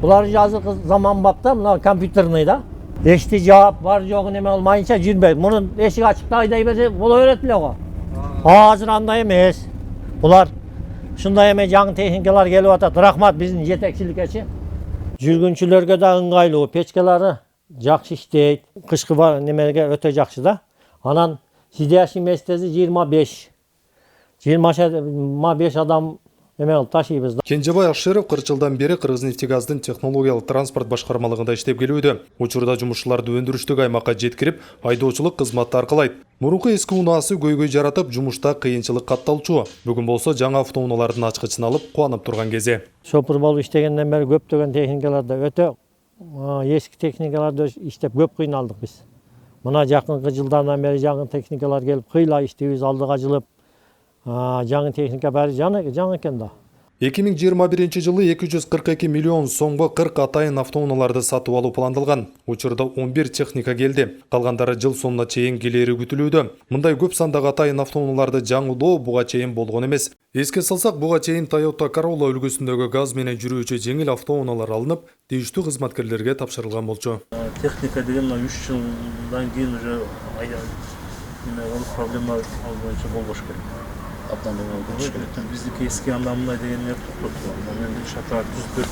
Bular yazıkı zaman bapta, bunlar kompüterный da. Eşti cevap var yok neme olmayınca jirmeydi. Bunun eşik açıkta ayday berse bula öğretmeli o. Hazır андай emes. Bular şunday emes жаңы техникалар келip атат. Рахмат биздин жетекчиликке. Жүргүнчүлөргө да ыңгайлуу, печкалары жакшы иштейт. Кышкы немеге өтө жакшы да. Анан сидящий местеси 25 адам ташыйбыз да. Кенжебай Акшеров 40 жылдан бери Кыргызнефтегаздын технологиялык транспорт башкармалыгында иштеп келүүдө. Учурда жумушчуларды өндүрүштүк аймакка жеткирип, айдоочулук кызматты аркалайт. Мурунку эски унаасы көйгөй жаратып, жумушта кыйынчылык катталчу. Бүгүн болсо жаңы автоунаалардын ачкычын алып кубанып турган кези. Шопур болуп иштегенден бери көптөгөн техникаларда өтө эски техникаларда иштеп көп кыйналдык биз. Мына жакынкы жылдардан бери жаңы техникалар келип кыйла иштейбиз, алдыга жылып. Жаңы техника баары жаңы экен да. 2021 жылы 242 миллион сомго 40 атайын автоунааларды сатып алуу пландалган. Учурда 11 техника келди. Калгандары жыл сонуна чейин келери күтүлүүдө. Мындай көп сандагы атайын автоунааларды жаңылоо буга чейин болгон эмес. Эске салсак, буга чейин Toyota Corolla үлгүсүндөгү газ менен жүрүүчү жеңил автоунаалар алынып, тийиштүү кызматкерлерге тапшырылган болчу. Техника деген 3 жылдан кийин уже проблема боюнча болбош керек. Биздики эски анда мындай деген нет. Мен шатар 104.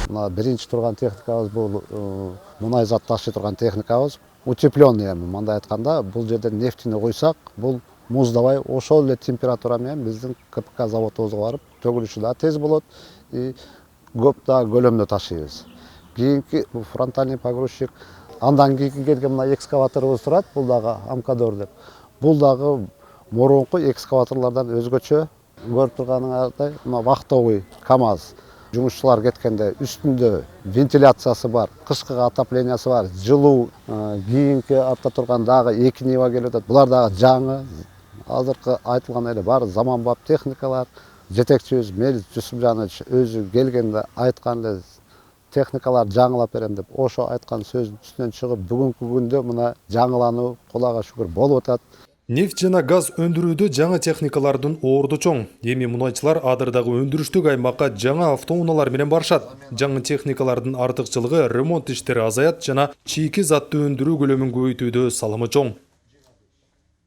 Мына биринчи турган техникабыз бул мунай зат ташый турган техникабыз. Утепленный мындай айтканда, бул жерде нефтини койсак, бул муздабай ошол эле температура менен биздин КПК заводубузга барып, төгүлүшү да тез болот. Көп да көлөмдө ташыйбыз. Кийинки фронтальный погрузчик, андан кийинки келген мына экскаваторубуз турат, бул дагы Амкадор деп. Бул дагы мурунку экскаваторлордон өзгөчө. Көрүп турганыңардай, мына вахтовый КАМАЗ. Жумушчулар кеткенде үстүндө вентиляциясы бар, кышкыга отоплениясы бар, жылуу. Кийинки артта турган дагы 2 Нива келип атат. Булар дагы жаңы. Азыркы айтылган эле бар заманбап техникалар. Жетекчибиз Мелис Жусупжанович өзү келгенде айткан эле техникалар жаңылап берем деп, ошо айткан сөздүн үстүнөн чыгып, бүгүнкү күндө мына жаңылануу Кулага шүгүр болуп атат. Нефть жана газ өндүрүүдө жаңы техникалардын орду чоң. Эми мунайчылар адырдагы өндүрүштүк аймакка жаңы автоунаалар менен барышат. Жаңы техникалардын артыкчылыгы ремонт иштери азаят жана чийки затты өндүрүү көлөмүн көбөйтүүдө салымы чоң.